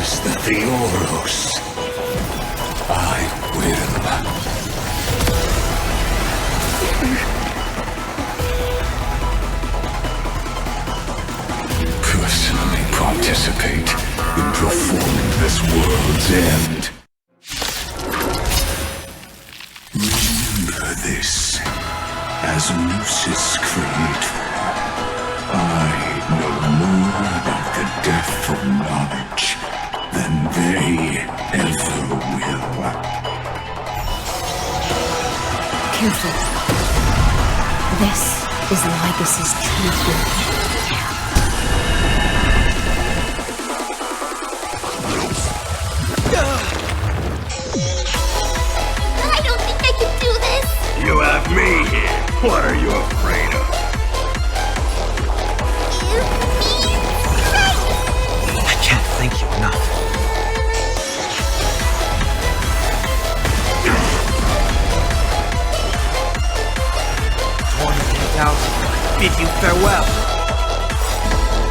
as the Theoros. I will. Personally participate in performing this world's end. Remember this. As Lucis creator, I know more about the death of knowledge than they ever will. Careful. This is Lygus's true form. I don't think I can do this! You have me here. What are you afraid of? I can't thank you enough. Out, bid you farewell.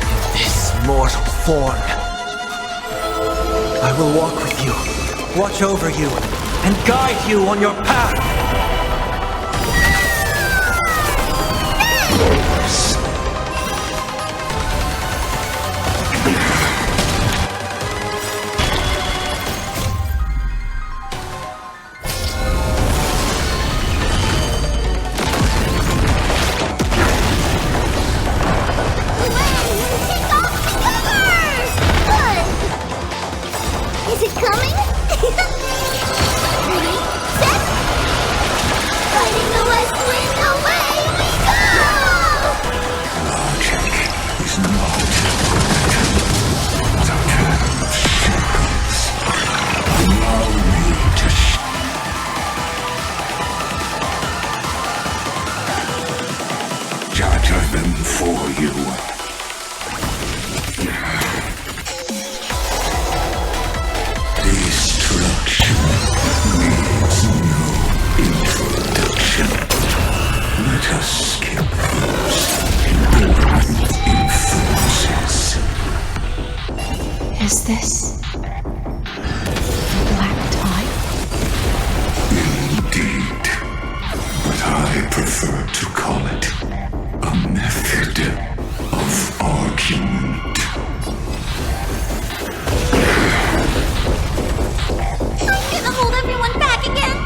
In this mortal form, I will walk with you, watch over you, and guide you on your path. Is it coming? Ready, set! Fighting the west wind, away we go! Logic is not the term of shackles. Allow me to shatter them for you. Destruction needs no introduction. Let us skip those important influences. Is this the black tide? Indeed. But I prefer to call it a method of argument. Gonna hold everyone back again!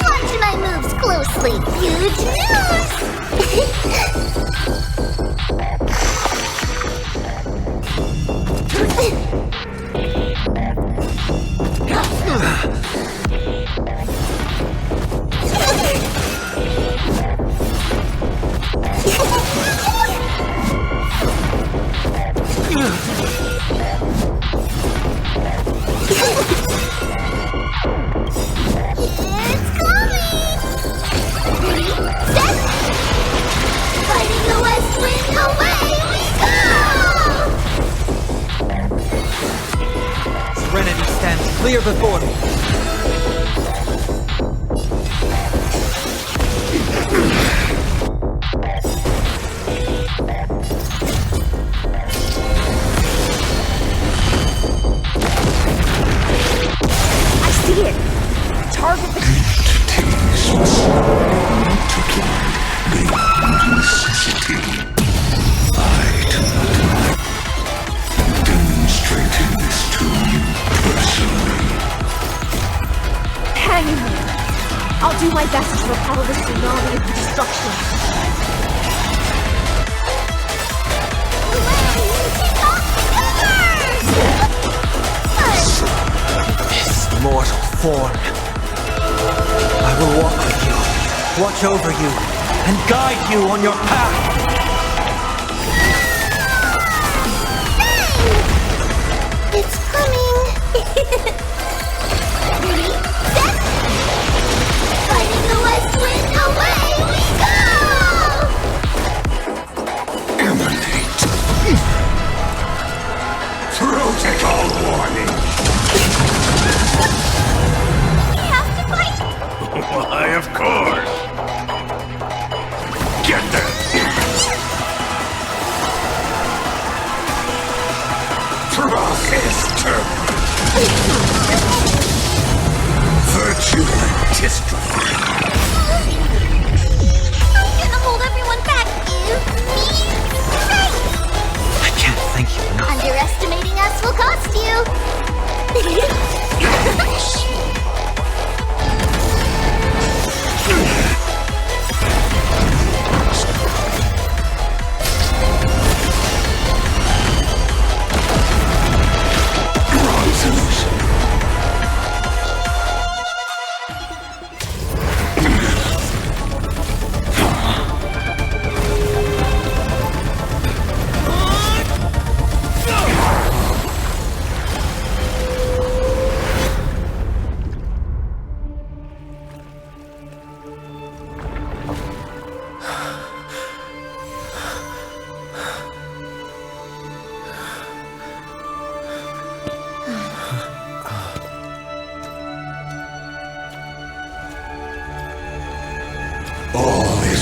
Watch my moves closely! Huge It's coming! Ready, set! Fighting the west wind, away we go! Serenity stands clear before me. Target the Entities must multiply beyond necessity. I do not like. I'm demonstrating this to you personally. hang in there. I'll do my best to repel this tsunami of destruction. This mortal form. I will walk with you, watch over you, and guide you on your path. It's coming! Ready, set! Fighting the west wind, away we go! Emanate. Protocol warning. We have to fight! Why, of course. Get them.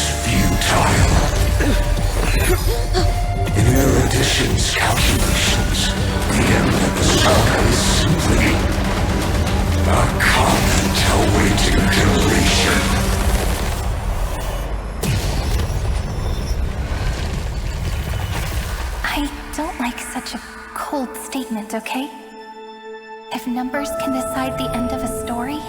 is futile. In erudition's calculations, the end of the saga is simply a comment awaiting deletion. I don't like such a cold statement, okay? If numbers can decide the end of a story,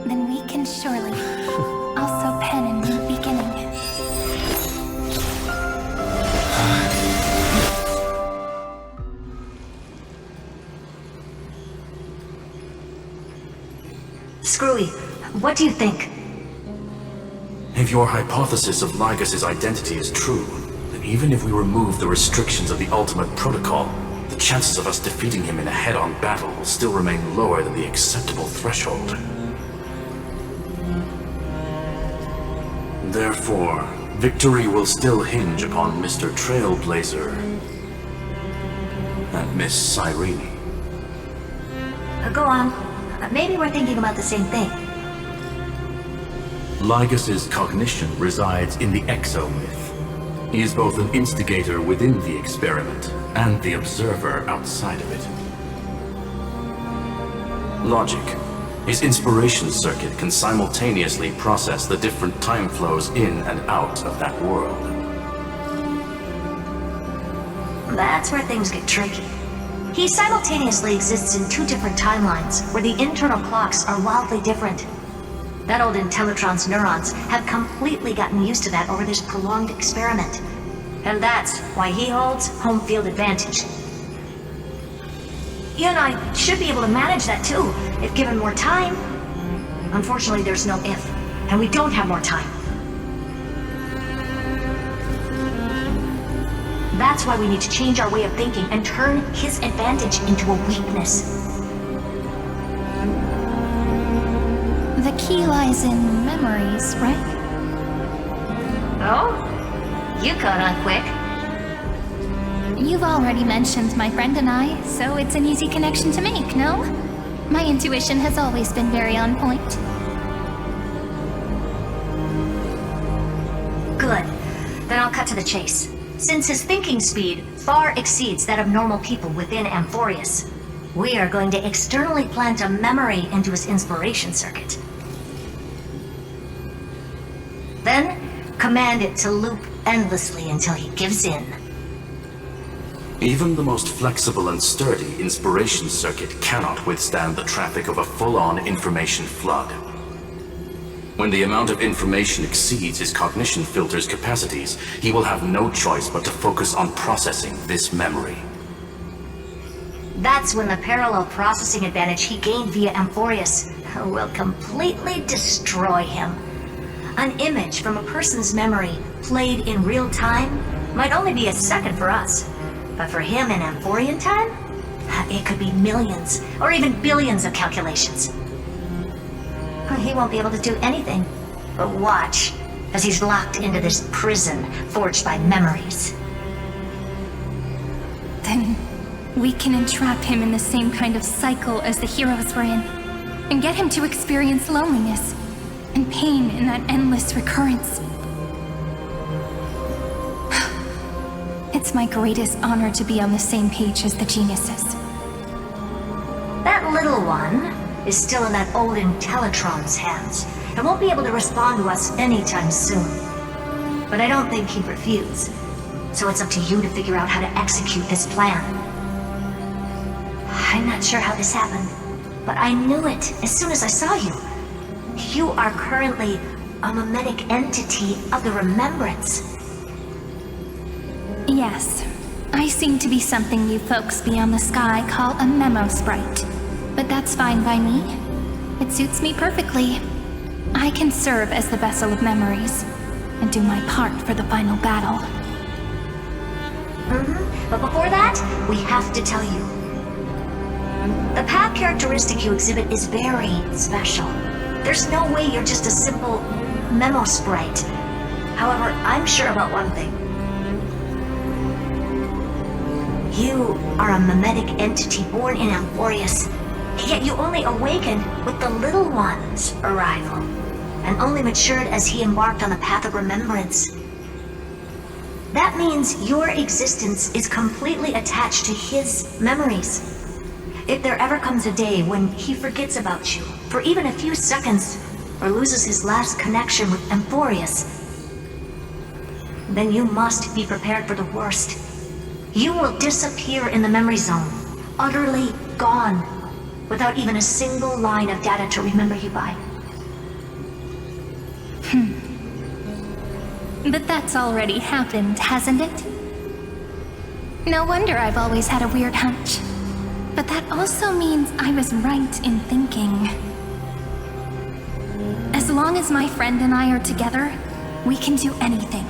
then we can surely also pen a new beginning. Screwy, what do you think? If your hypothesis of Lygus' identity is true, then even if we remove the restrictions of the Ultimate Protocol, the chances of us defeating him in a head-on battle will still remain lower than the acceptable threshold. Therefore, victory will still hinge upon Mr. Trailblazer and Miss Cyrene. Go on. Maybe we're thinking about the same thing. Lygus' cognition resides in the exomyth. He is both an instigator within the experiment and the observer outside of it. Logic. His inspiration circuit can simultaneously process the different time flows in and out of that world. That's where things get tricky. He simultaneously exists in two different timelines, where the internal clocks are wildly different. That old Intellitron's neurons have completely gotten used to that over this prolonged experiment. And that's why he holds home field advantage. You and I should be able to manage that too, if given more time. Unfortunately, there's no if, and we don't have more time. That's why we need to change our way of thinking and turn his advantage into a weakness. The key lies in memories, right? Oh? You caught on quick. You've already mentioned my friend and I, so it's an easy connection to make, no? My intuition has always been very on point. Good. Then I'll cut to the chase. Since his thinking speed far exceeds that of normal people within Amphorius, we are going to externally plant a memory into his inspiration circuit. Then, command it to loop endlessly until he gives in. Even the most flexible and sturdy inspiration circuit cannot withstand the traffic of a full-on information flood. When the amount of information exceeds his cognition filter's capacities, he will have no choice but to focus on processing this memory. That's when the parallel processing advantage he gained via Amphorius will completely destroy him. An image from a person's memory played in real time might only be a second for us, but for him in Amphorian time, it could be millions or even billions of calculations. He won't be able to do anything but watch as he's locked into this prison forged by memories. Then we can entrap him in the same kind of cycle as the heroes were in, and get him to experience loneliness and pain in that endless recurrence. It's my greatest honor to be on the same page as the geniuses. That little one is still in that old Intellitron's hands and won't be able to respond to us anytime soon. But I don't think he'd refuse, so it's up to you to figure out how to execute this plan. I'm not sure how this happened, but I knew it as soon as I saw you. You are currently a mimetic entity of the Remembrance. Yes, I seem to be something you folks beyond the sky call a memo sprite. But that's fine by me. It suits me perfectly. I can serve as the vessel of memories, and do my part for the final battle. But before that, we have to tell you. The path characteristic you exhibit is very special. There's no way you're just a simple memo sprite. However, I'm sure about one thing. You are a mimetic entity born in Amphorius, Yet you only awakened with the little one's arrival, and only matured as he embarked on the path of remembrance. That means your existence is completely attached to his memories. If there ever comes a day when he forgets about you for even a few seconds, or loses his last connection with Amphorius, then you must be prepared for the worst. You will disappear in the memory zone, utterly gone, without even a single line of data to remember you by. But that's already happened, hasn't it? No wonder I've always had a weird hunch. But that also means I was right in thinking. As long as my friend and I are together, we can do anything.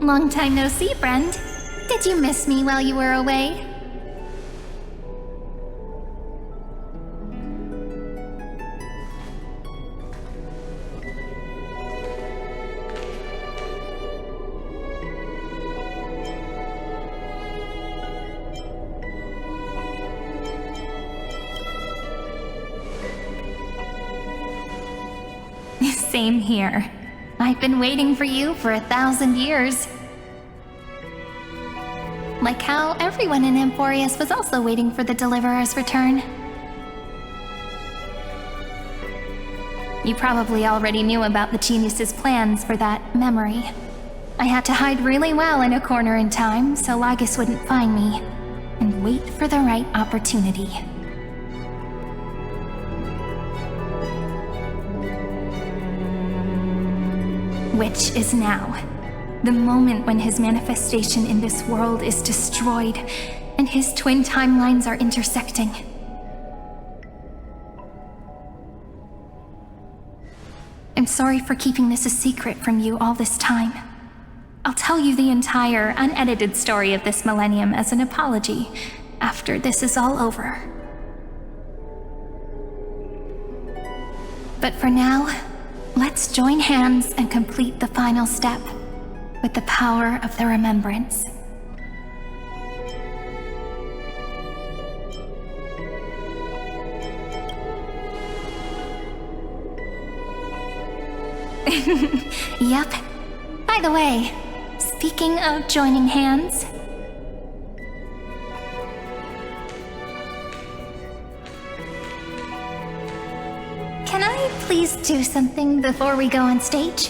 Long time no see, friend. Did you miss me while you were away? Same here. I've been waiting for you for 1,000 years. Like how everyone in Amphorius was also waiting for the Deliverer's return. You probably already knew about the genius's plans for that memory. I had to hide really well in a corner in time so Lygus wouldn't find me, and wait for the right opportunity. Which is now. The moment when his manifestation in this world is destroyed, and his twin timelines are intersecting. I'm sorry for keeping this a secret from you all this time. I'll tell you the entire, unedited story of this millennium as an apology after this is all over. But for now, let's join hands and complete the final step with the power of the remembrance. Yep. By the way, speaking of joining hands, can I please do something before we go on stage?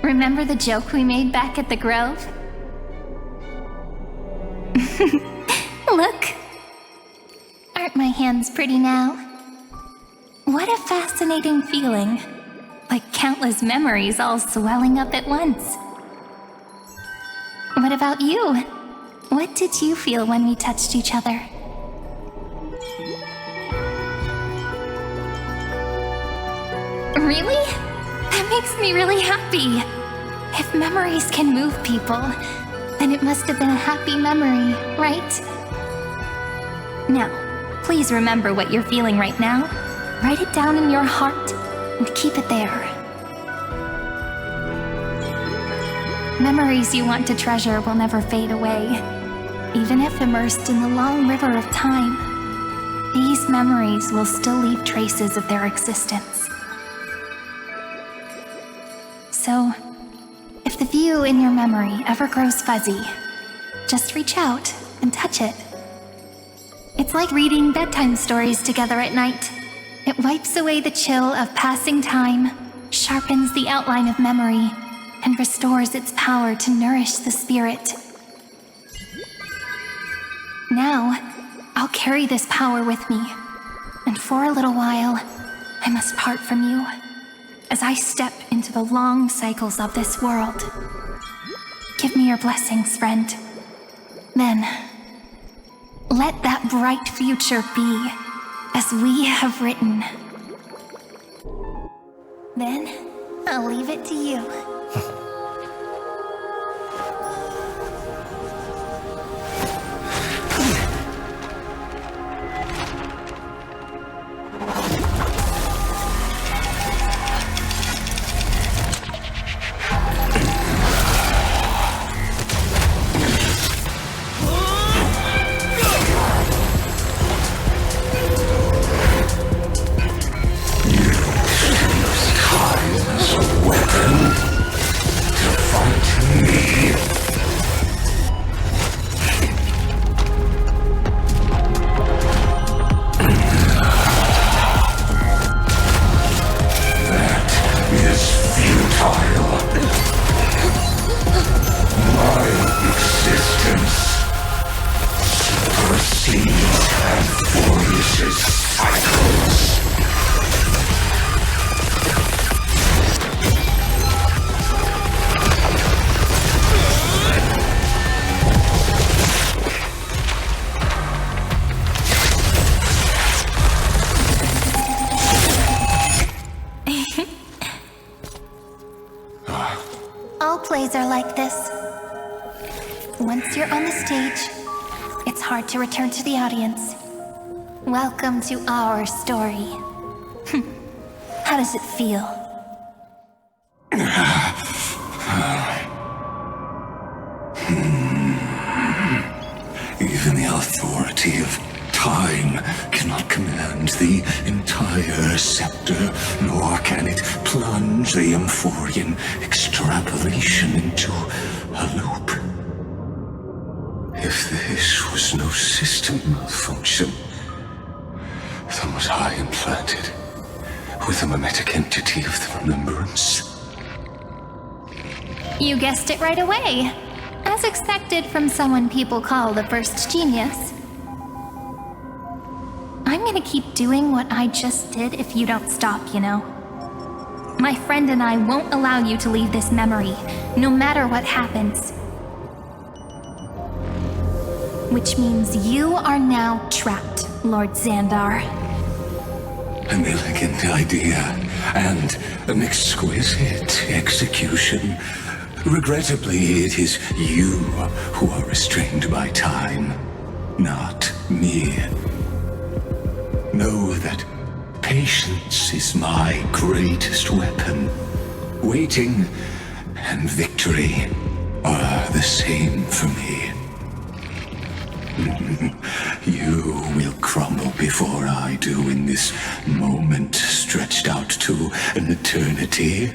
Remember the joke we made back at the Grove? Look! Aren't my hands pretty now? What a fascinating feeling. Like countless memories all swelling up at once. What about you? What did you feel when we touched each other? Really? That makes me really happy. If memories can move people, then it must have been a happy memory, right? Now, please remember what you're feeling right now. Write it down in your heart and keep it there. Memories you want to treasure will never fade away. Even if immersed in the long river of time, these memories will still leave traces of their existence. So, if the view in your memory ever grows fuzzy, just reach out and touch it. It's like reading bedtime stories together at night. It wipes away the chill of passing time, sharpens the outline of memory, and restores its power to nourish the spirit. Now, I'll carry this power with me, and for a little while, I must part from you, as I step into the long cycles of this world. Give me your blessings, friend. Then, let that bright future be as we have written. Then, I'll leave it to you. futile. My existence supersedes Amphorius's cycles. All plays are like this. Once you're on the stage, it's hard to return to the audience. Welcome to our story. How does it feel? Even the authority of time cannot command the entire scepter, nor can it plunge the Amphorian extrapolation into a loop. If this was no system malfunction, then was I implanted with the mimetic entity of the remembrance? You guessed it right away. As expected from someone people call the first genius. I'm gonna keep doing what I just did if you don't stop, you know? My friend and I won't allow you to leave this memory, no matter what happens. Which means you are now trapped, Lord Zandar. An elegant idea, and an exquisite execution. Regrettably, it is you who are restrained by time, not me. Know that patience is my greatest weapon. Waiting and victory are the same for me. You will crumble before I do in this moment stretched out to an eternity,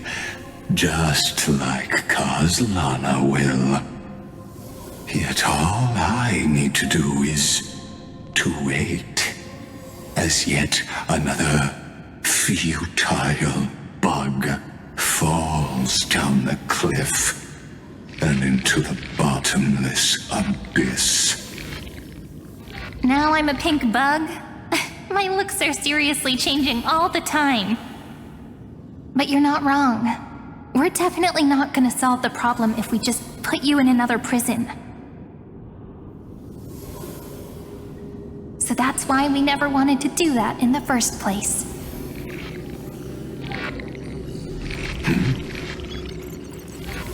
just like Kazlana will. Yet all I need to do is to wait, as yet another futile bug falls down the cliff and into the bottomless abyss. Now I'm a pink bug? My looks are seriously changing all the time. But you're not wrong. We're definitely not gonna solve the problem if we just put you in another prison. So that's why we never wanted to do that in the first place.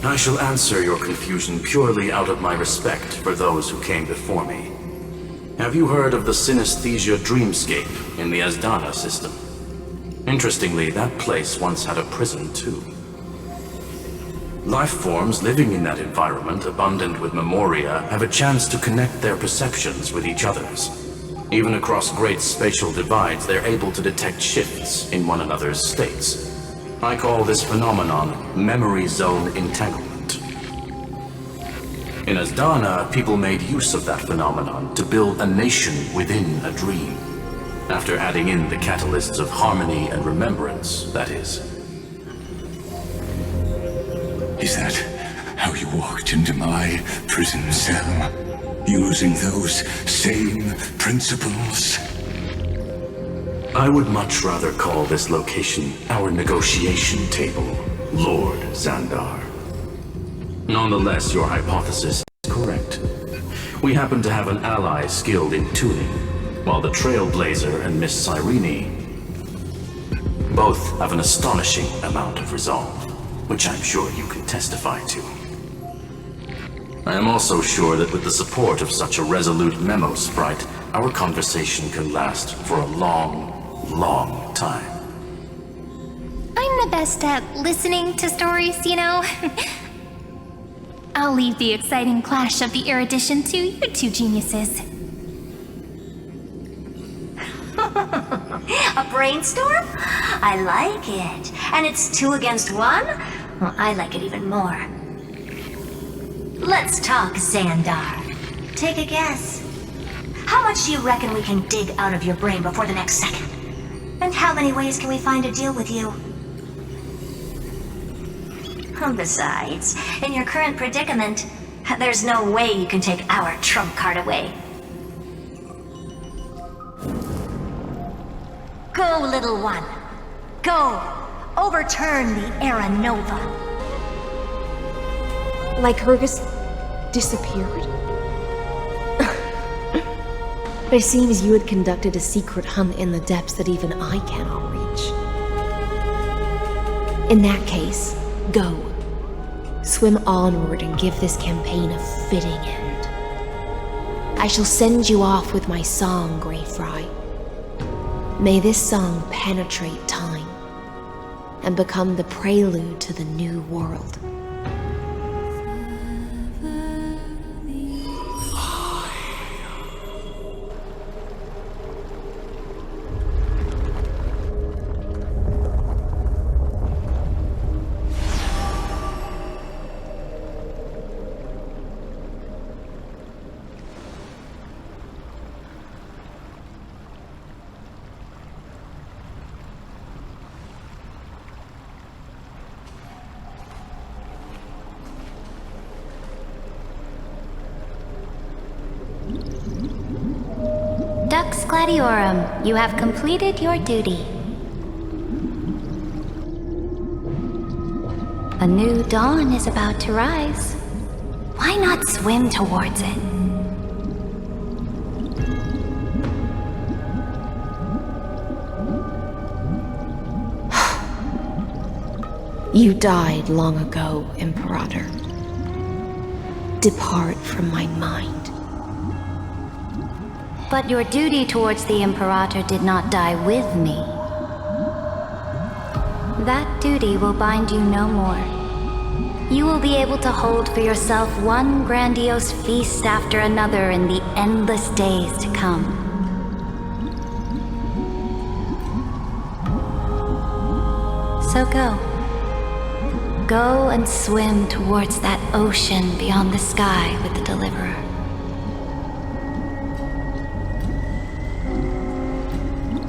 I shall answer your confusion purely out of my respect for those who came before me. Have you heard of the synesthesia dreamscape in the Asdana system? Interestingly, that place once had a prison too. Life forms living in that environment, abundant with memoria, have a chance to connect their perceptions with each other's. Even across great spatial divides, they're able to detect shifts in one another's states. I call this phenomenon memory zone entanglement. In Asdana, people made use of that phenomenon to build a nation within a dream. After adding in the catalysts of harmony and remembrance, that is. Is that how you walked into my prison cell? Using those same principles? I would much rather call this location our negotiation table, Lord Zandar. Nonetheless, your hypothesis is correct. We happen to have an ally skilled in tuning, while the Trailblazer and Miss Cyrene both have an astonishing amount of resolve, which I'm sure you can testify to. I am also sure that with the support of such a resolute memo sprite, our conversation can last for a long, long time. I'm the best at listening to stories, you know? I'll leave the exciting clash of the erudition to you two geniuses. A brainstorm? I like it. And it's 2 against 1? Well, I like it even more. Let's talk, Zandar. Take a guess. How much do you reckon we can dig out of your brain before the next second? And how many ways can we find to deal with you? Besides, in your current predicament, there's no way you can take our trump card away. Go, little one. Go. Overturn the Era Nova. Lygus disappeared? It seems you had conducted a secret hunt in the depths that even I cannot reach. In that case, go. Swim onward and give this campaign a fitting end. I shall send you off with my song, Grey Fry. May this song penetrate time and become the prelude to the new world. Dux Gladiorum, you have completed your duty. A new dawn is about to rise. Why not swim towards it? You died long ago, Imperator. Depart from my mind. But your duty towards the Imperator did not die with me. That duty will bind you no more. You will be able to hold for yourself one grandiose feast after another in the endless days to come. So go. Go and swim towards that ocean beyond the sky with the Deliverer.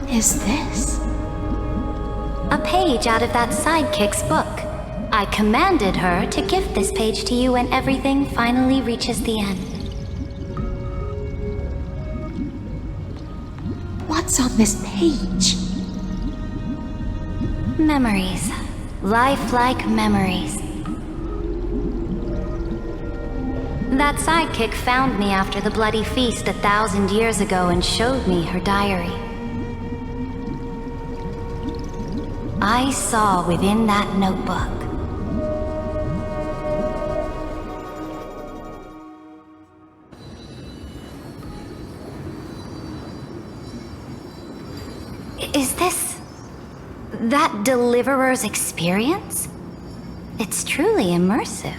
Is this? A page out of that sidekick's book. I commanded her to gift this page to you when everything finally reaches the end. What's on this page? Memories. Lifelike memories. That sidekick found me after the bloody feast 1,000 years ago and showed me her diary. I saw within that notebook Is this that Deliverer's experience? It's truly immersive.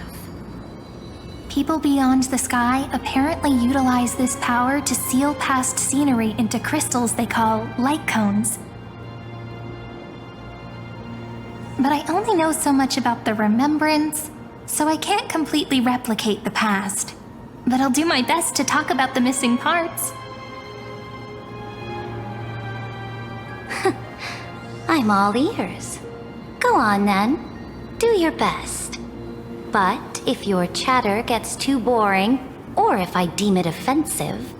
People beyond the sky apparently utilize this power to seal past scenery into crystals they call light cones. But I only know so much about the remembrance, so I can't completely replicate the past. But I'll do my best to talk about the missing parts. I'm all ears. Go on then. Do your best. But if your chatter gets too boring, or if I deem it offensive,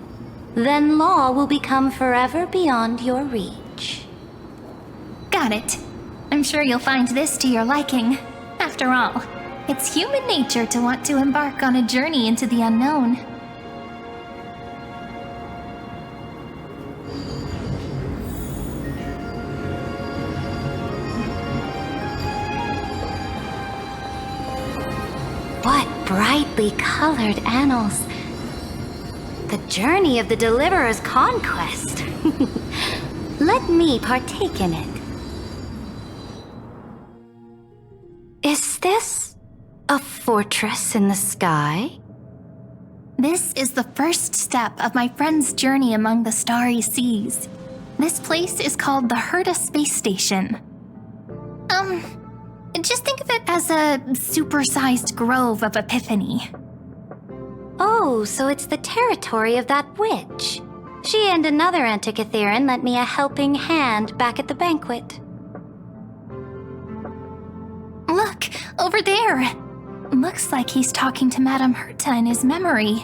then law will become forever beyond your reach. Got it. I'm sure you'll find this to your liking. After all, it's human nature to want to embark on a journey into the unknown. What brightly colored annals. The journey of the Deliverer's conquest. Let me partake in it. Is this a fortress in the sky? This is the first step of my friend's journey among the starry seas. This place is called the Herta Space Station. Just think of it as a supersized grove of Epiphany. Oh, so it's the territory of that witch. She and another Antikytherian lent me a helping hand back at the banquet. over there. Looks like he's talking to Madame Herta in his memory.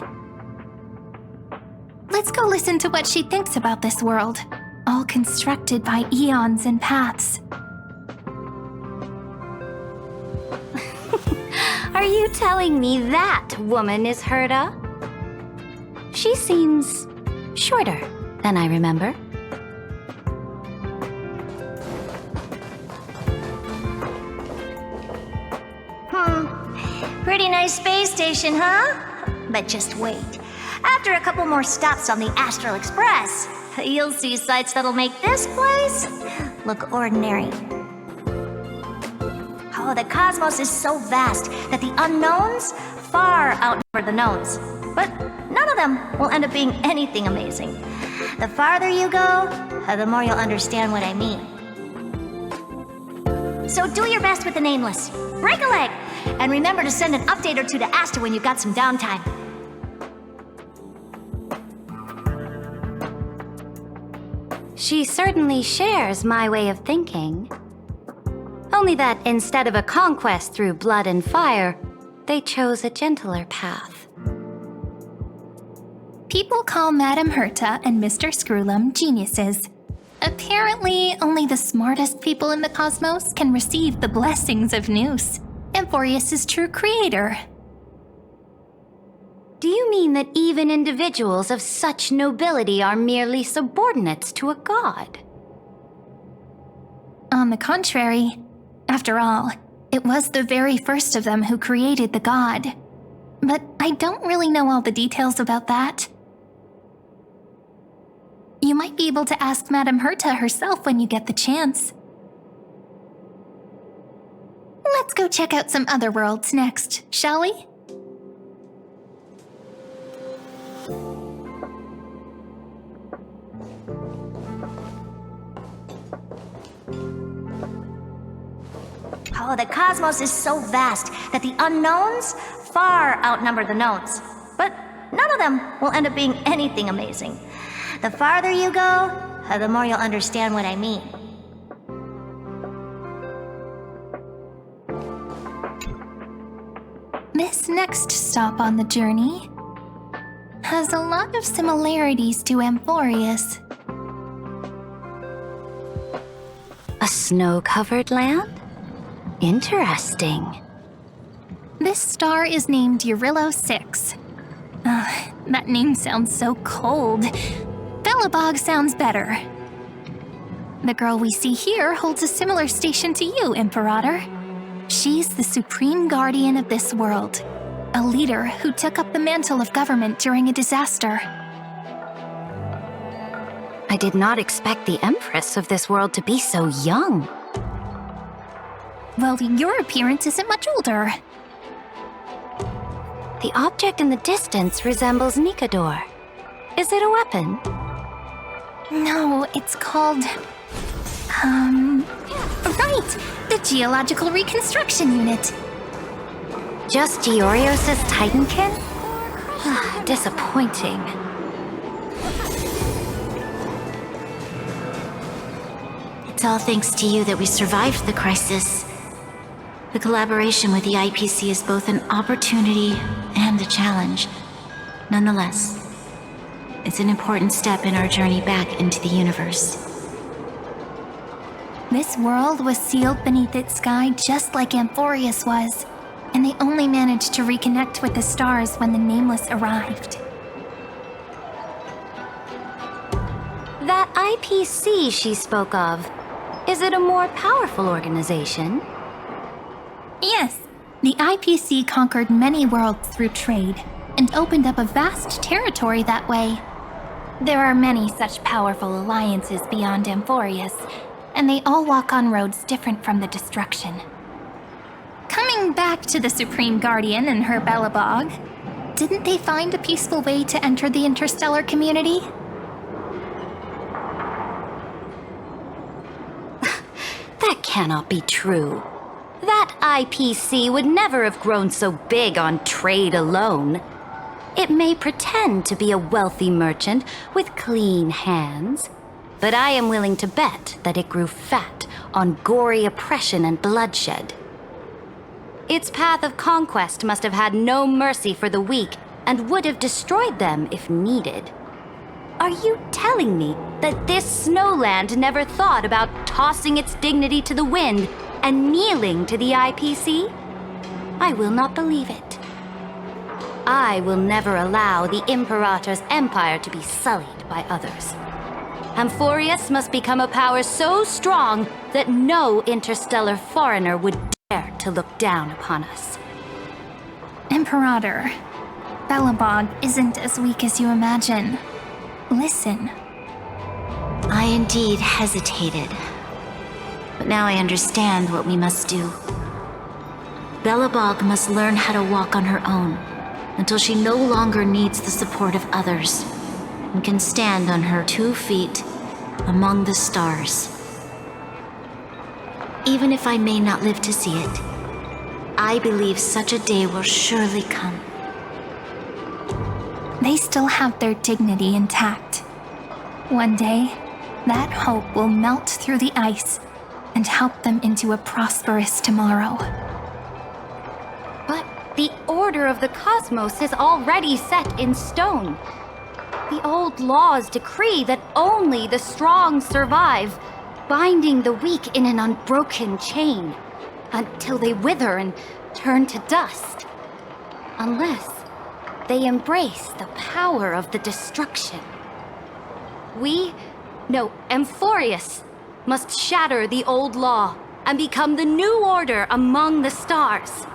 Let's go listen to what she thinks about this world, all constructed by eons and paths. Are you telling me that woman is Herta? She seems shorter than I remember. Pretty nice space station, huh? But just wait. After a couple more stops on the Astral Express, you'll see sights that'll make this place look ordinary. Oh, the cosmos is so vast that the unknowns far outnumber the knowns. But none of them will end up being anything amazing. The farther you go, the more you'll understand what I mean. So do your best with the nameless. Break a leg! And remember to send an update or two to Asta when you've got some downtime. She certainly shares my way of thinking. Only that instead of a conquest through blood and fire, they chose a gentler path. People call Madame Herta and Mr. Screwlum geniuses. Apparently, only the smartest people in the cosmos can receive the blessings of Nous, Amphorius' true creator. Do you mean that even individuals of such nobility are merely subordinates to a god? On the contrary, after all, it was the very first of them who created the god. But I don't really know all the details about that. You might be able to ask Madame Herta herself when you get the chance. Let's go check out some other worlds next, shall we? Oh, the cosmos is so vast that the unknowns far outnumber the knowns. But none of them will end up being anything amazing. The farther you go, the more you'll understand what I mean. This next stop on the journey has a lot of similarities to Amphorius. A snow-covered land? Interesting. This star is named Eurillo 6. That name sounds so cold. Belobog sounds better. The girl we see here holds a similar station to you, Imperator. She's the supreme guardian of this world, a leader who took up the mantle of government during a disaster. I did not expect the Empress of this world to be so young. Well, your appearance isn't much older. The object in the distance resembles Nikador. Is it a weapon? No, it's called... Right! The Geological Reconstruction Unit. Just Giorios' Titankin? Disappointing. It's all thanks to you that we survived the crisis. The collaboration with the IPC is both an opportunity and a challenge. Nonetheless, it's an important step in our journey back into the universe. This world was sealed beneath its sky just like Amphorius was, and they only managed to reconnect with the stars when the Nameless arrived. That IPC she spoke of, is it a more powerful organization? Yes, the IPC conquered many worlds through trade, and opened up a vast territory that way. There are many such powerful alliances beyond Amphorius, and they all walk on roads different from the destruction. Coming back to the Supreme Guardian and her Belobog, didn't they find a peaceful way to enter the interstellar community? That cannot be true. That IPC would never have grown so big on trade alone. It may pretend to be a wealthy merchant with clean hands, but I am willing to bet that it grew fat on gory oppression and bloodshed. its path of conquest must have had no mercy for the weak and would have destroyed them if needed. Are you telling me that this snowland never thought about tossing its dignity to the wind and kneeling to the IPC? I will not believe it. I will never allow the Imperator's empire to be sullied by others. Amphorius must become a power so strong that no interstellar foreigner would dare to look down upon us. Imperator, Belobog isn't as weak as you imagine. Listen. I indeed hesitated. But now I understand what we must do. Belobog must learn how to walk on her own until she no longer needs the support of others and can stand on her 2 feet among the stars. Even if I may not live to see it, I believe such a day will surely come. They still have their dignity intact. One day, that hope will melt through the ice and help them into a prosperous tomorrow. But the order of the cosmos is already set in stone. The old laws decree that only the strong survive, binding the weak in an unbroken chain until they wither and turn to dust. Unless they embrace the power of the destruction. Amphorius must shatter the old law and become the new order among the stars.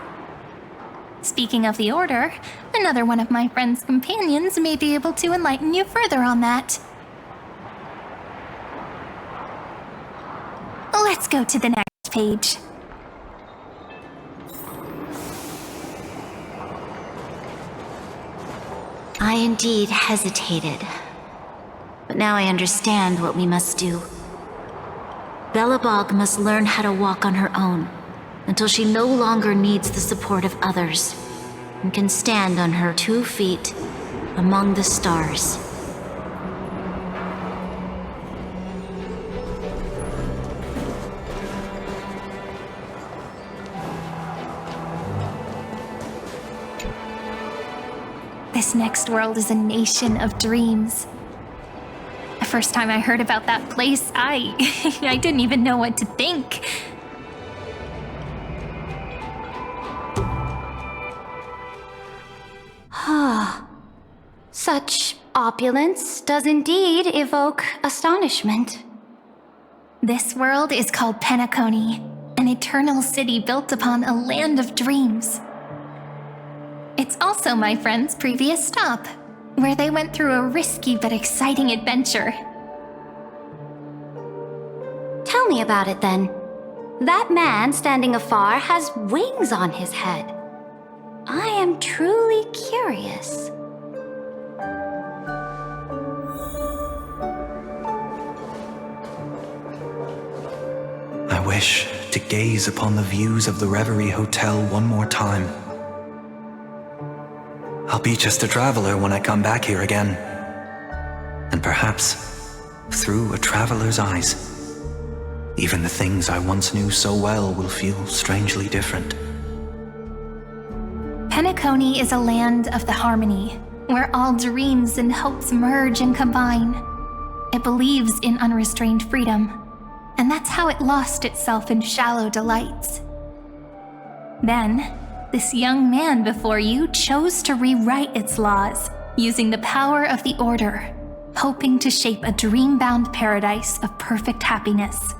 Speaking of the Order, another one of my friend's companions may be able to enlighten you further on that. Let's go to the next page. I indeed hesitated. But now I understand what we must do. Belobog must learn how to walk on her own until she no longer needs the support of others and can stand on her 2 feet among the stars. This next world is a nation of dreams. The first time I heard about that place, I didn't even know what to think. Such opulence does indeed evoke astonishment. This world is called Penacony, an eternal city built upon a land of dreams. It's also my friend's previous stop, where they went through a risky but exciting adventure. Tell me about it then. That man standing afar has wings on his head. I am truly curious. I wish to gaze upon the views of the Reverie Hotel one more time. I'll be just a traveler when I come back here again. And perhaps, through a traveler's eyes, even the things I once knew so well will feel strangely different. Penacony is a land of the harmony, where all dreams and hopes merge and combine. It believes in unrestrained freedom, and that's how it lost itself in shallow delights. Then, this young man before you chose to rewrite its laws, using the power of the Order, hoping to shape a dream-bound paradise of perfect happiness.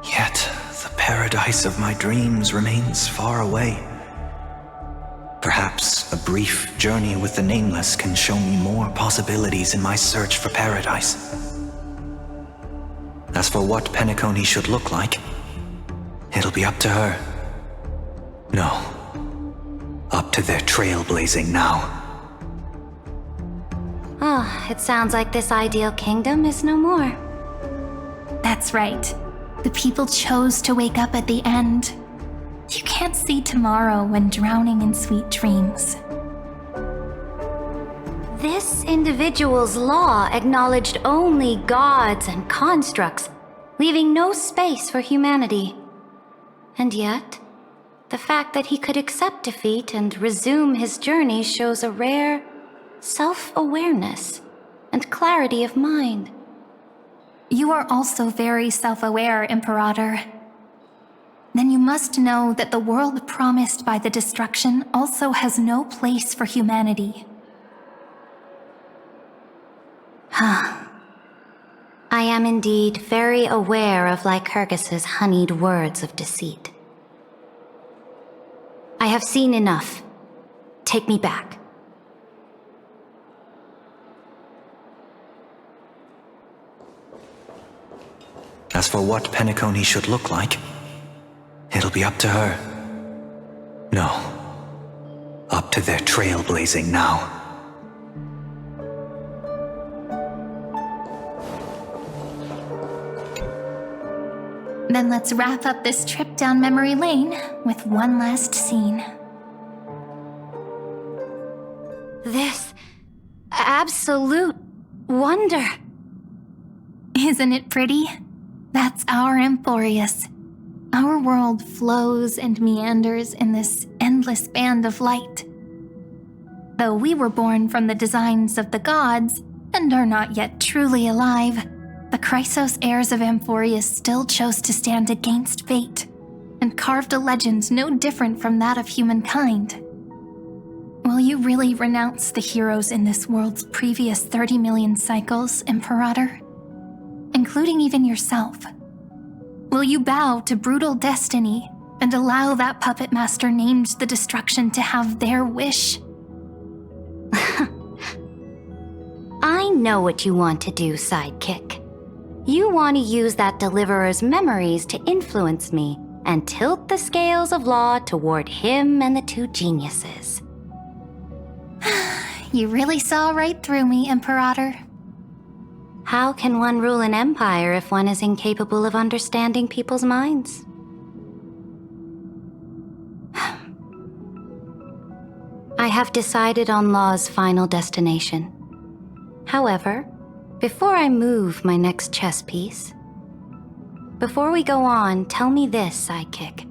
Yet, the paradise of my dreams remains far away. Perhaps a brief journey with the Nameless can show me more possibilities in my search for paradise. As for what Penacony should look like, it'll be up to her. No, up to their trailblazing now. It sounds like this ideal kingdom is no more. That's right. The people chose to wake up at the end. You can't see tomorrow when drowning in sweet dreams. This individual's law acknowledged only gods and constructs, leaving no space for humanity. And yet, The fact that he could accept defeat and resume his journey shows a rare self-awareness and clarity of mind. You are also very self-aware, Imperator. Then you must know that the world promised by the destruction also has no place for humanity. I am indeed very aware of Lycurgus's honeyed words of deceit. I have seen enough. Take me back. As for what Penacony should look like, it'll be up to her. No, up to their trailblazing now. Then let's wrap up this trip down memory lane with one last scene. This absolute wonder. Isn't it pretty? That's our Amphorius. Our world flows and meanders in this endless band of light. Though we were born from the designs of the gods and are not yet truly alive, the Chrysos heirs of Amphorius still chose to stand against fate and carved a legend no different from that of humankind. Will you really renounce the heroes in this world's previous 30 million cycles, Imperator? Including even yourself. Will you bow to brutal destiny and allow that puppet master named the destruction to have their wish? I know what you want to do, sidekick. You want to use that deliverer's memories to influence me and tilt the scales of law toward him and the two geniuses. You really saw right through me, Imperator. How can one rule an empire if one is incapable of understanding people's minds? I have decided on Law's final destination. However, before I move my next chess piece, before we go on, tell me this, sidekick.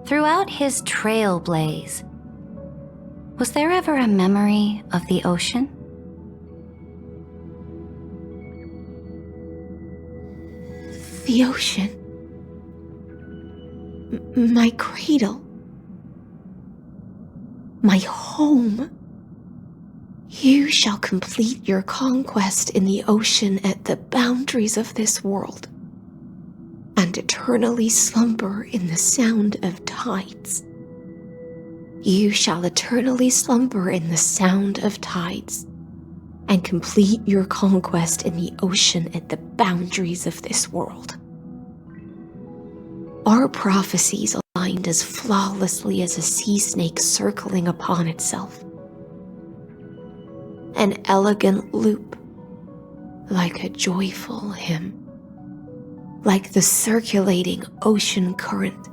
Throughout his Trailblaze, was there ever a memory of the ocean? The ocean. My cradle. My home. You shall complete your conquest in the ocean at the boundaries of this world, and eternally slumber in the sound of tides. You shall eternally slumber in the sound of tides, and complete your conquest in the ocean at the boundaries of this world. Our prophecies aligned as flawlessly as a sea snake circling upon itself. An elegant loop, like a joyful hymn, like the circulating ocean current,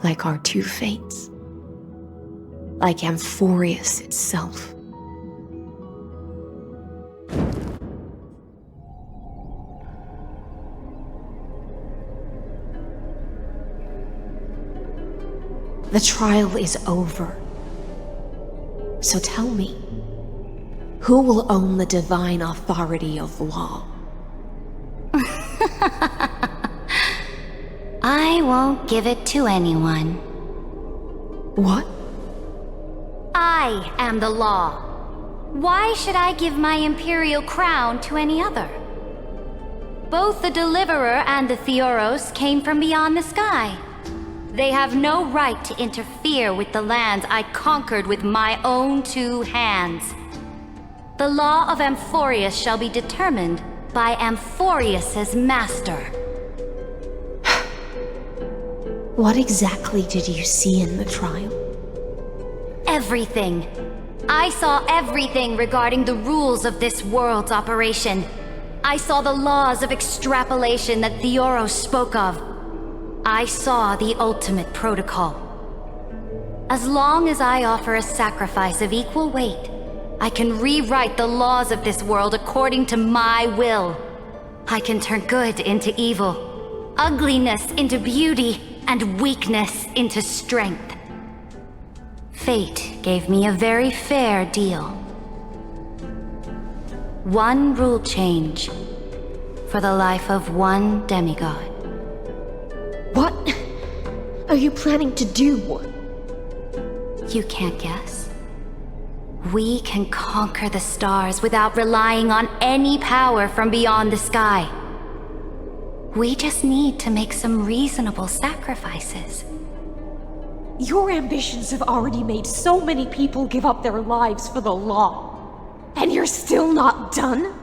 like our two fates, like Amphorius itself. The trial is over. So tell me, who will own the divine authority of law? I won't give it to anyone. What? I am the law. Why should I give my imperial crown to any other? Both the Deliverer and the Theoros came from beyond the sky. They have no right to interfere with the lands I conquered with my own two hands. The law of Amphorius shall be determined by Amphorius's master. What exactly did you see in the trial? Everything. I saw everything regarding the rules of this world's operation. I saw the laws of extrapolation that Theoros spoke of. I saw the ultimate protocol. As long as I offer a sacrifice of equal weight, I can rewrite the laws of this world according to my will. I can turn good into evil, ugliness into beauty, and weakness into strength. Fate gave me a very fair deal. One rule change for the life of one demigod. What are you planning to do? You can't guess? We can conquer the stars without relying on any power from beyond the sky. We just need to make some reasonable sacrifices. Your ambitions have already made so many people give up their lives for the law. And you're still not done?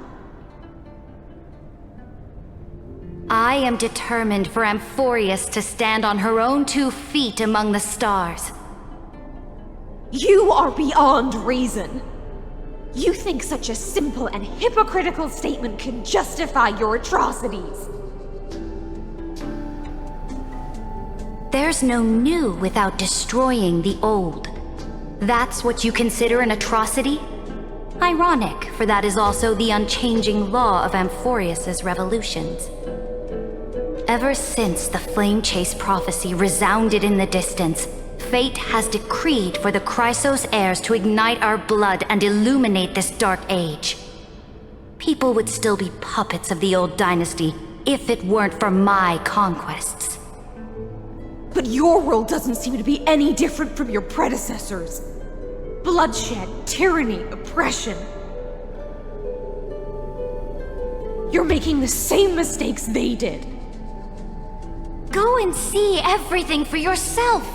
I am determined for Amphorius to stand on her own 2 feet among the stars. You are beyond reason. You think such a simple and hypocritical statement can justify your atrocities. There's no new without destroying the old. That's what you consider an atrocity? Ironic, for that is also the unchanging law of Amphorius's revolutions. Ever since the Flame Chase prophecy resounded in the distance, fate has decreed for the Chrysos heirs to ignite our blood and illuminate this dark age. People would still be puppets of the old dynasty if it weren't for my conquests. But your world doesn't seem to be any different from your predecessors. Bloodshed, tyranny, oppression. You're making the same mistakes they did. Go and see everything for yourself.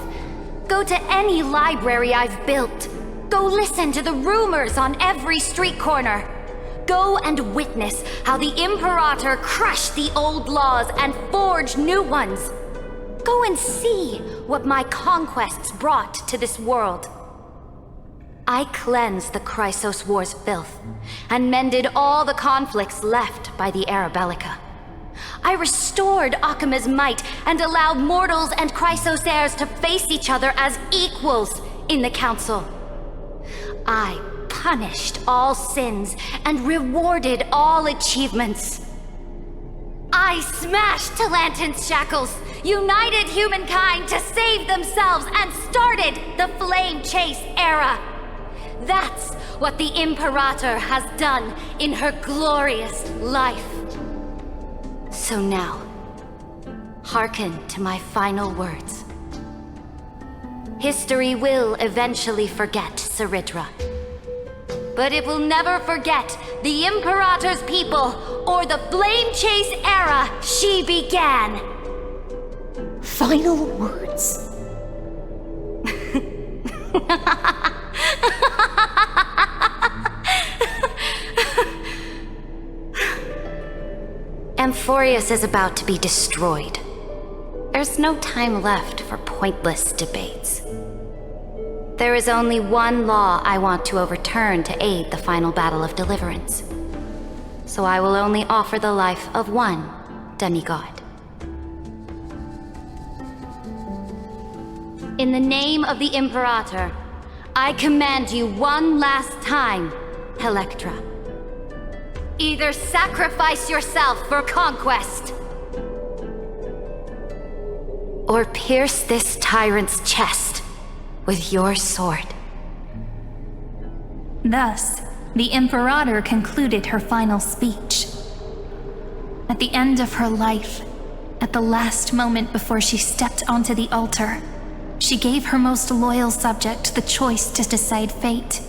Go to any library I've built. Go listen to the rumors on every street corner. Go and witness how the Imperator crushed the old laws and forged new ones. Go and see what my conquests brought to this world. I cleansed the Chrysos War's filth and mended all the conflicts left by the Era Bellica. I restored Akima's might and allowed mortals and Chrysos heirs to face each other as equals in the Council. I punished all sins and rewarded all achievements. I smashed Talantin's shackles, united humankind to save themselves, and started the Flame Chase era. That's what the Imperator has done in her glorious life. So now, hearken to my final words. History will eventually forget Cerydra. But it will never forget the Imperator's people or the Flame Chase era she began. Final words. Amphorius is about to be destroyed. There's no time left for pointless debates. There is only one law I want to overturn to aid the final battle of deliverance. So I will only offer the life of one demigod. In the name of the Imperator, I command you one last time, Electra. Either sacrifice yourself for conquest, or pierce this tyrant's chest with your sword. Thus, the Imperator concluded her final speech. At the end of her life, at the last moment before she stepped onto the altar, she gave her most loyal subject the choice to decide fate,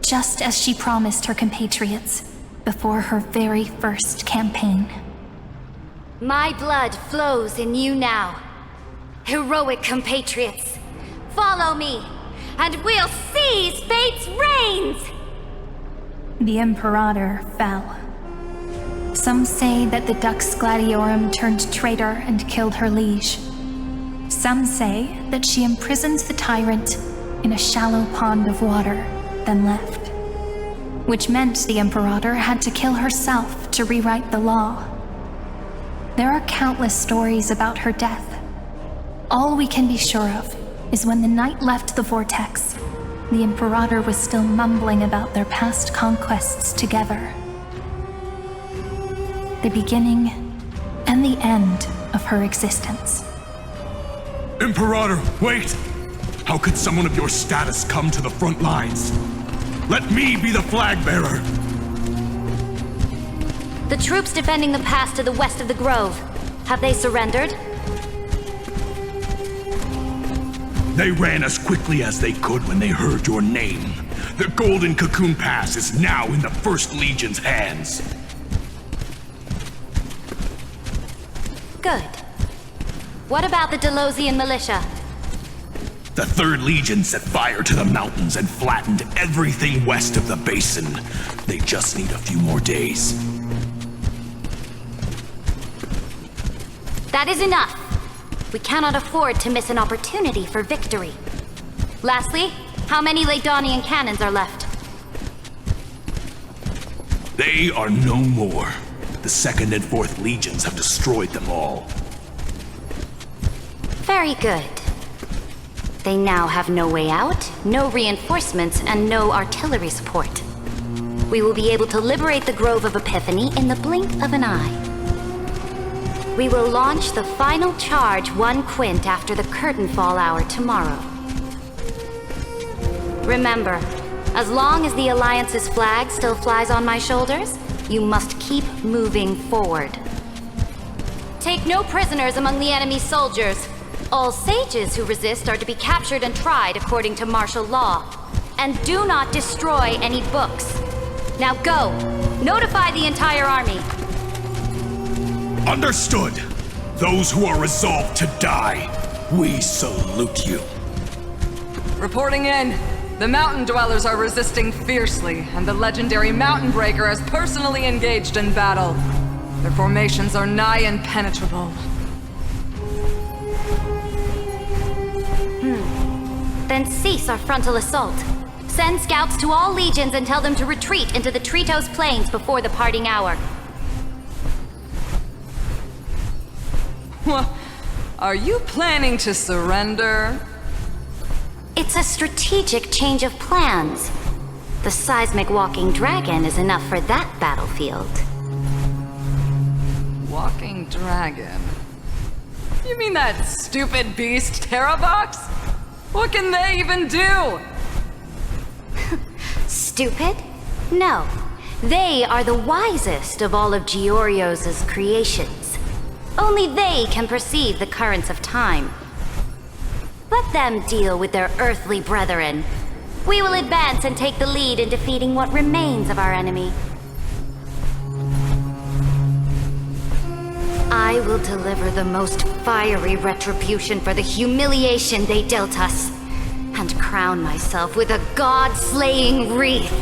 just as she promised her compatriots before her very first campaign. My blood flows in you now. Heroic compatriots, follow me, and we'll seize fate's reins! The Imperator fell. Some say that the Dux Gladiorum turned traitor and killed her liege. Some say that she imprisoned the tyrant in a shallow pond of water, then left. Which meant the Imperator had to kill herself to rewrite the law. There are countless stories about her death. All we can be sure of is when the knight left the vortex, the Imperator was still mumbling about their past conquests together. The beginning and the end of her existence. Imperator, wait! How could someone of your status come to the front lines? Let me be the flag bearer! The troops defending the pass to the west of the grove. Have they surrendered? They ran as quickly as they could when they heard your name. The Golden Cocoon Pass is now in the 1st Legion's hands. Good. What about the Delosian militia? The 3rd Legion set fire to the mountains and flattened everything west of the basin. They just need a few more days. That is enough. We cannot afford to miss an opportunity for victory. Lastly, how many Laydonian cannons are left? They are no more. The 2nd and 4th Legions have destroyed them all. Very good. They now have no way out, no reinforcements, and no artillery support. We will be able to liberate the Grove of Epiphany in the blink of an eye. We will launch the final charge 1 quint after the curtain fall hour tomorrow. Remember, as long as the Alliance's flag still flies on my shoulders, you must keep moving forward. Take no prisoners among the enemy's soldiers. All sages who resist are to be captured and tried according to martial law. And do not destroy any books. Now go! Notify the entire army! Understood! Those who are resolved to die, we salute you. Reporting in. The mountain dwellers are resisting fiercely, and the legendary Mountain Breaker has personally engaged in battle. Their formations are nigh impenetrable. Then cease our frontal assault. Send scouts to all legions and tell them to retreat into the Tritos Plains before the parting hour. Are you planning to surrender? It's a strategic change of plans. The seismic walking dragon is enough for that battlefield. Walking dragon? You mean that stupid beast, Terravox? What can they even do? Stupid? No. They are the wisest of all of Georios' creations. Only they can perceive the currents of time. Let them deal with their earthly brethren. We will advance and take the lead in defeating what remains of our enemy. I will deliver the most fiery retribution for the humiliation they dealt us, and crown myself with a god-slaying wreath.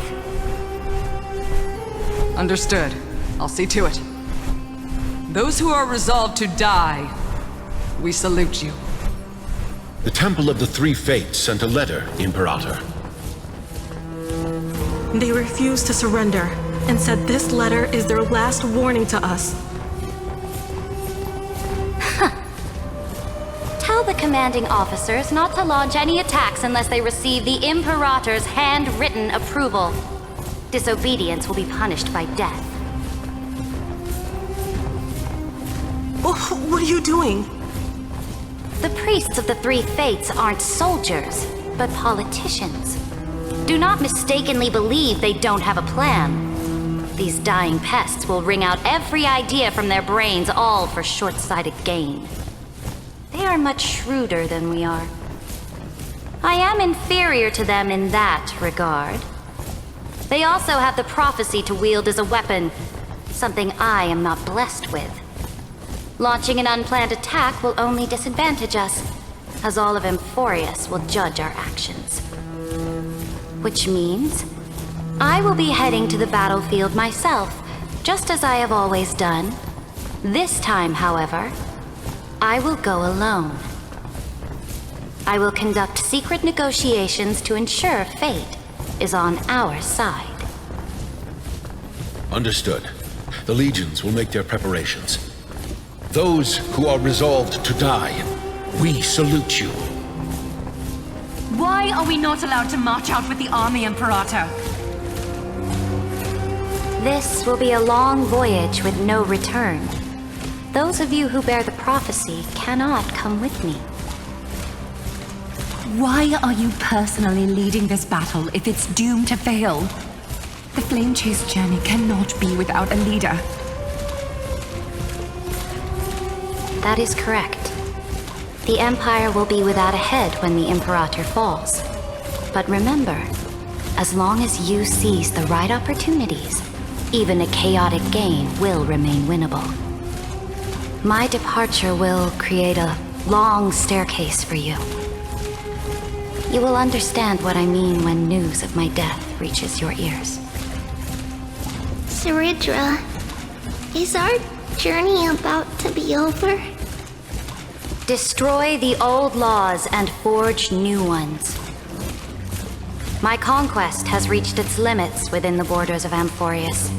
Understood. I'll see to it. Those who are resolved to die, we salute you. The Temple of the Three Fates sent a letter, Imperator. They refused to surrender, and said this letter is their last warning to us. Tell the commanding officers not to launch any attacks unless they receive the Imperator's handwritten approval. Disobedience will be punished by death. What are you doing? The priests of the Three Fates aren't soldiers, but politicians. Do not mistakenly believe they don't have a plan. These dying pests will wring out every idea from their brains, all for short-sighted gain. They are much shrewder than we are. I am inferior to them in that regard. They also have the prophecy to wield as a weapon, something I am not blessed with. Launching an unplanned attack will only disadvantage us, as all of Emphorius will judge our actions. Which means, I will be heading to the battlefield myself, just as I have always done. This time, however, I will go alone. I will conduct secret negotiations to ensure fate is on our side. Understood. The legions will make their preparations. Those who are resolved to die, we salute you. Why are we not allowed to march out with the army, Imperator? This will be a long voyage with no return. Those of you who bear the prophecy cannot come with me. Why are you personally leading this battle if it's doomed to fail? The Flame Chase journey cannot be without a leader. That is correct. The Empire will be without a head when the Imperator falls. But remember, as long as you seize the right opportunities, even a chaotic game will remain winnable. My departure will create a long staircase for you. You will understand what I mean when news of my death reaches your ears. Cerydra, is our journey about to be over? Destroy the old laws and forge new ones. My conquest has reached its limits within the borders of Amphorius.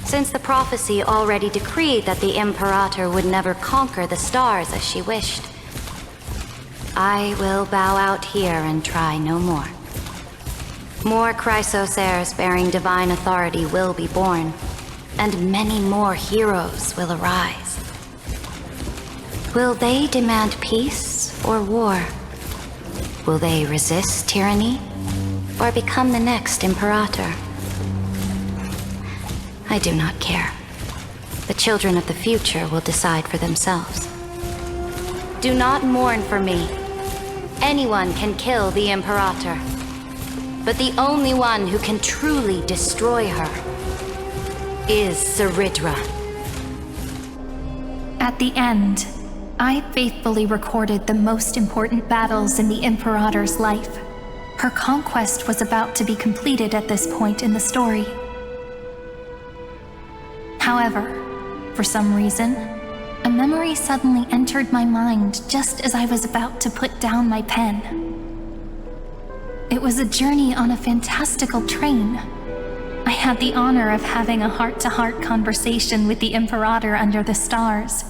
Since the prophecy already decreed that the Imperator would never conquer the stars as she wished, I will bow out here and try no more. More Chrysos heirs bearing divine authority will be born, and many more heroes will arise. Will they demand peace or war? Will they resist tyranny or become the next Imperator? I do not care. The children of the future will decide for themselves. Do not mourn for me. Anyone can kill the Imperator, but the only one who can truly destroy her is Cerydra. At the end, I faithfully recorded the most important battles in the Imperator's life. Her conquest was about to be completed at this point in the story. However, for some reason, a memory suddenly entered my mind just as I was about to put down my pen. It was a journey on a fantastical train. I had the honor of having a heart-to-heart conversation with the Imperator under the stars,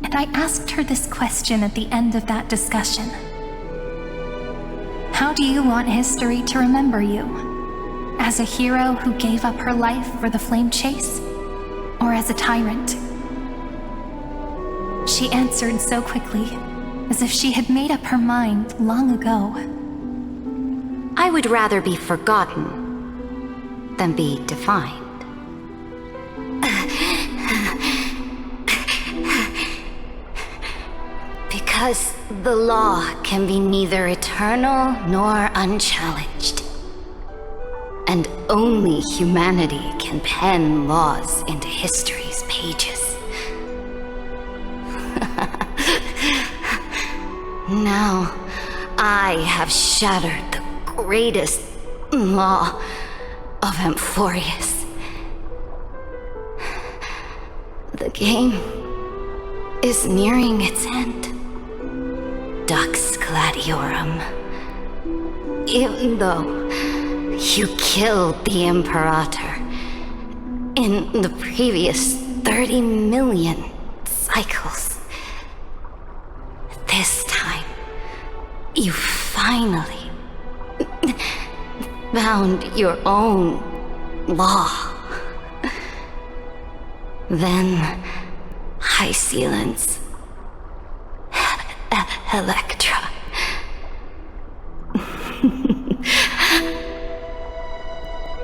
and I asked her this question at the end of that discussion. How do you want history to remember you? As a hero who gave up her life for the Flame Chase? Or as a tyrant? She answered so quickly, as if she had made up her mind long ago. I would rather be forgotten than be defined. Because the law can be neither eternal nor unchallenged. And only humanity can pen laws into history's pages. Now, I have shattered the greatest law of Amphorius. The game is nearing its end. Dux Gladiorum. Even though you killed the Imperator in the previous 30 million cycles, this time, you finally found your own law. Then, High Sealants, Electra.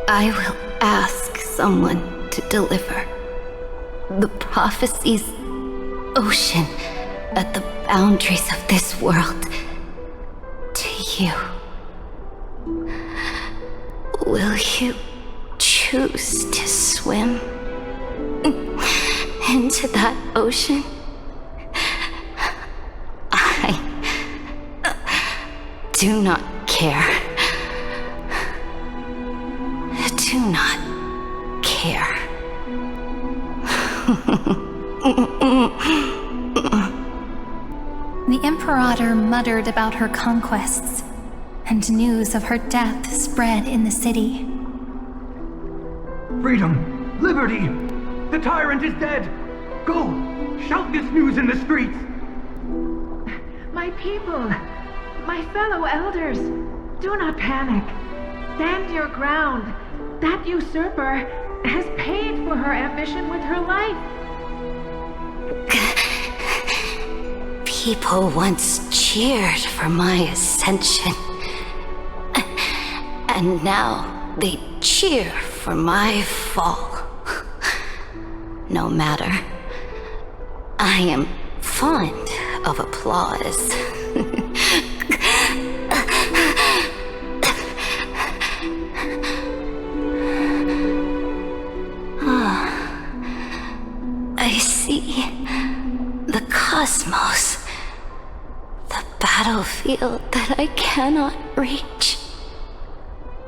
I will ask someone to deliver the prophecy's ocean at the boundaries of this world to you. Will you choose to swim into that ocean? I do not care. Do not care. The Imperator muttered about her conquests, and news of her death spread in the city. Freedom! Liberty! The tyrant is dead! Go! Shout this news in the streets! My people! My fellow elders! Do not panic! Stand your ground! That usurper has paid for her ambition with her life! People once cheered for my ascension, and now they cheer for my fall. No matter. I am fond of applause. I see the cosmos, the battlefield that I cannot reach.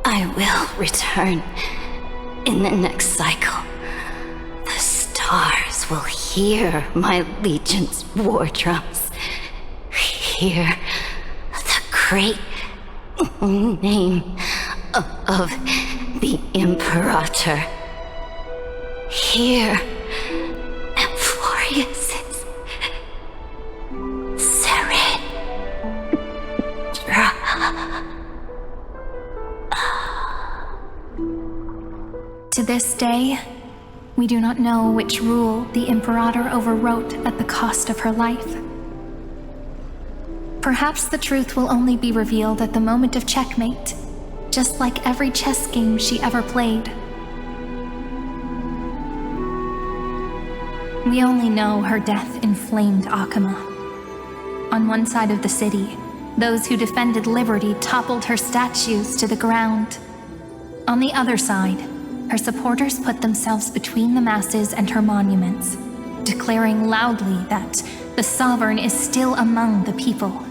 I will return in the next cycle. The stars will hear my legion's war drums. Hear the great name of the Imperator. Hear Amphorius's Cerydra. To this day, we do not know which rule the Imperator overwrote at the cost of her life. Perhaps the truth will only be revealed at the moment of checkmate, just like every chess game she ever played. We only know her death inflamed Akama. On one side of the city, those who defended liberty toppled her statues to the ground. On the other side, her supporters put themselves between the masses and her monuments, declaring loudly that the Sovereign is still among the people.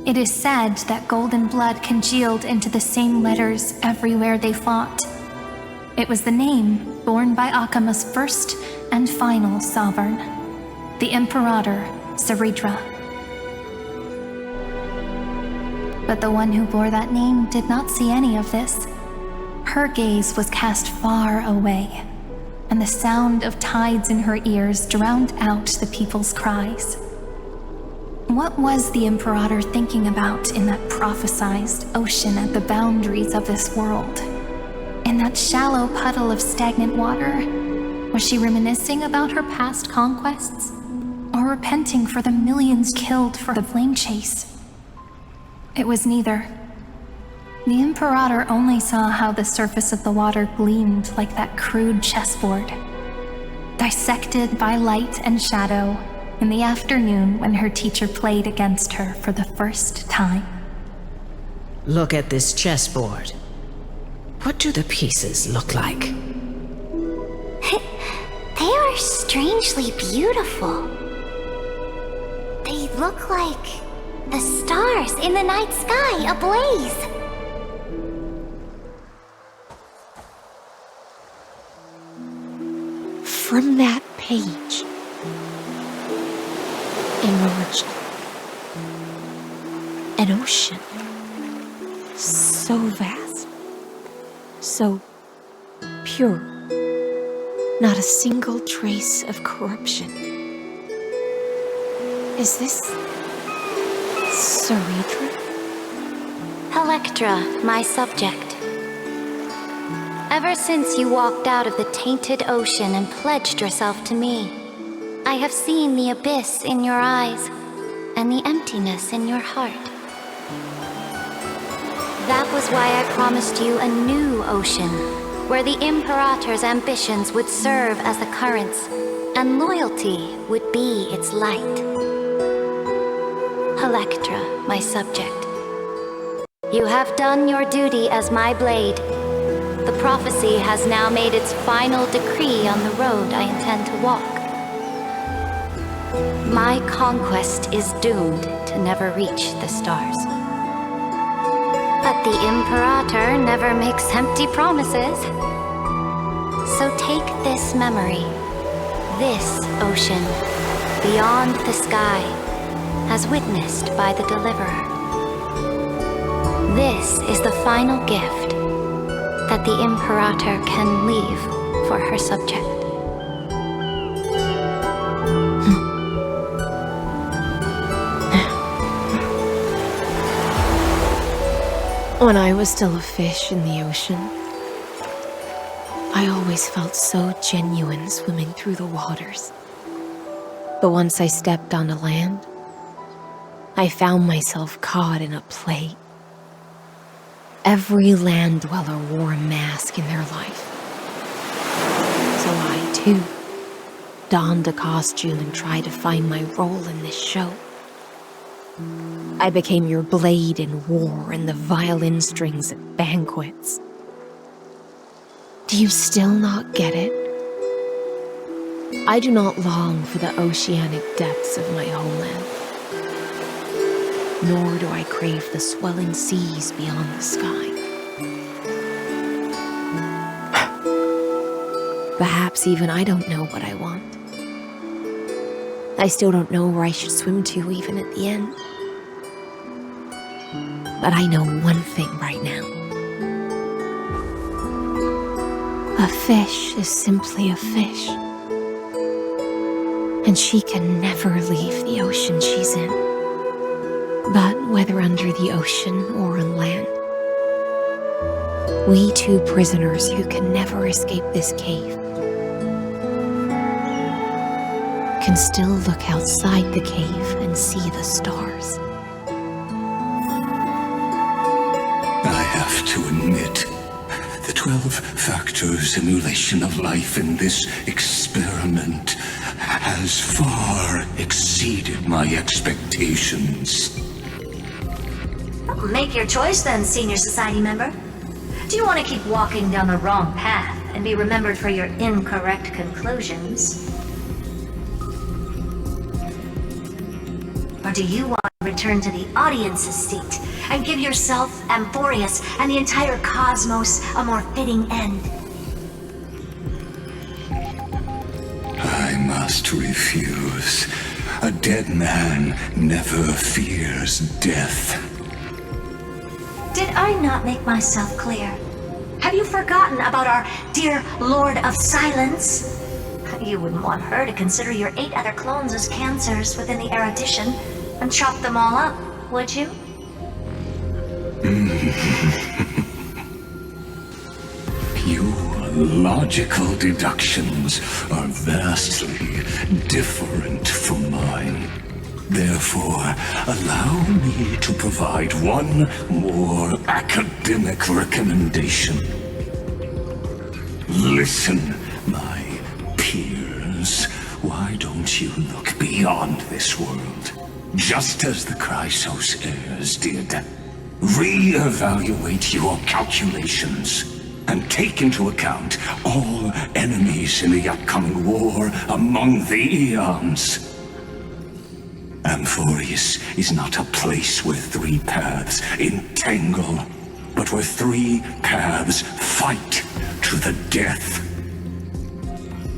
It is said that golden blood congealed into the same letters everywhere they fought. It was the name borne by Akama's first and final sovereign, the Imperator Cerydra. But the one who bore that name did not see any of this. Her gaze was cast far away, and the sound of tides in her ears drowned out the people's cries. What was the Imperator thinking about in that prophesized ocean at the boundaries of this world? In that shallow puddle of stagnant water? Was she reminiscing about her past conquests? Or repenting for the millions killed for the flame chase? It was neither. The Imperator only saw how the surface of the water gleamed like that crude chessboard, dissected by light and shadow in the afternoon when her teacher played against her for the first time. Look at this chessboard. What do the pieces look like? They are strangely beautiful. They look like the stars in the night sky ablaze. From that page emerged an ocean so vast, so pure, not a single trace of corruption. Is this Cerydra? Electra, my subject. Ever since you walked out of the tainted ocean and pledged yourself to me, I have seen the abyss in your eyes and the emptiness in your heart. That was why I promised you a new ocean, where the Imperator's ambitions would serve as the currents, and loyalty would be its light. Electra, my subject. You have done your duty as my blade. The prophecy has now made its final decree on the road I intend to walk. My conquest is doomed to never reach the stars. But the Imperator never makes empty promises. So take this memory, this ocean, beyond the sky, as witnessed by the Deliverer. This is the final gift that the Imperator can leave for her subject. When I was still a fish in the ocean, I always felt so genuine swimming through the waters. But once I stepped onto land, I found myself caught in a play. Every land dweller wore a mask in their life. So I, too, donned a costume and tried to find my role in this show. I became your blade in war and the violin strings at banquets. Do you still not get it? I do not long for the oceanic depths of my homeland, nor do I crave the swelling seas beyond the sky. Perhaps even I don't know what I want. I still don't know where I should swim to even at the end. But I know one thing right now. A fish is simply a fish. And she can never leave the ocean she's in. But whether under the ocean or on land, we two prisoners who can never escape this cave can still look outside the cave and see the stars. I have to admit, the 12-factor simulation of life in this experiment has far exceeded my expectations. Make your choice then, Senior Society member. Do you want to keep walking down the wrong path and be remembered for your incorrect conclusions? Or do you want to return to the audience's seat and give yourself, Amphorius, and the entire cosmos a more fitting end? I must refuse. A dead man never fears death. Did I not make myself clear? Have you forgotten about our dear Lord of Silence? You wouldn't want her to consider your 8 other clones as cancers within the erudition and chop them all up, would you? Your logical deductions are vastly different from mine. Therefore, allow me to provide one more academic recommendation. Listen, my peers. Why don't you look beyond this world? Just as the Chrysos heirs did. Re-evaluate your calculations and take into account all enemies in the upcoming war among the eons. Amphorius is not a place where 3 paths entangle, but where 3 paths fight to the death.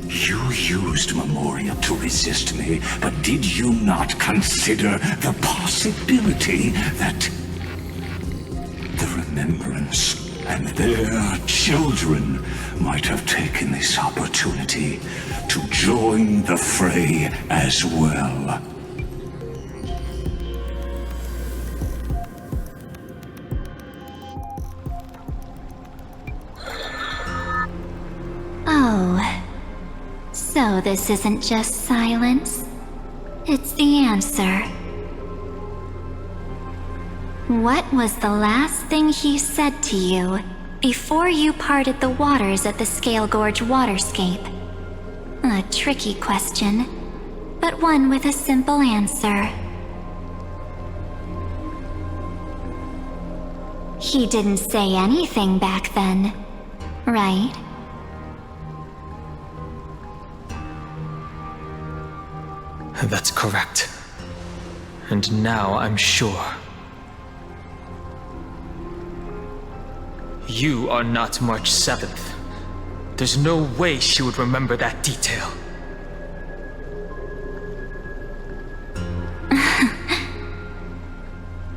You used Memoria to resist me, but did you not consider the possibility that the Remembrance and their children might have taken this opportunity to join the fray as well? Oh, so this isn't just silence. It's the answer. What was the last thing he said to you before you parted the waters at the Scale Gorge waterscape? A tricky question, but one with a simple answer. He didn't say anything back then, right? That's correct. And now I'm sure. You are not March 7th. There's no way she would remember that detail.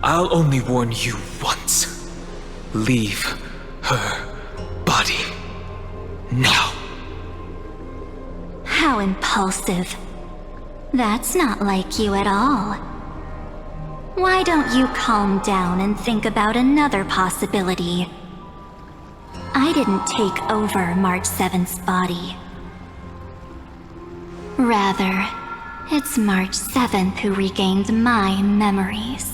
I'll only warn you once. Leave her body. Now. How impulsive. That's not like you at all. Why don't you calm down and think about another possibility? I didn't take over March 7th's body. Rather, It's March 7th who regained my memories.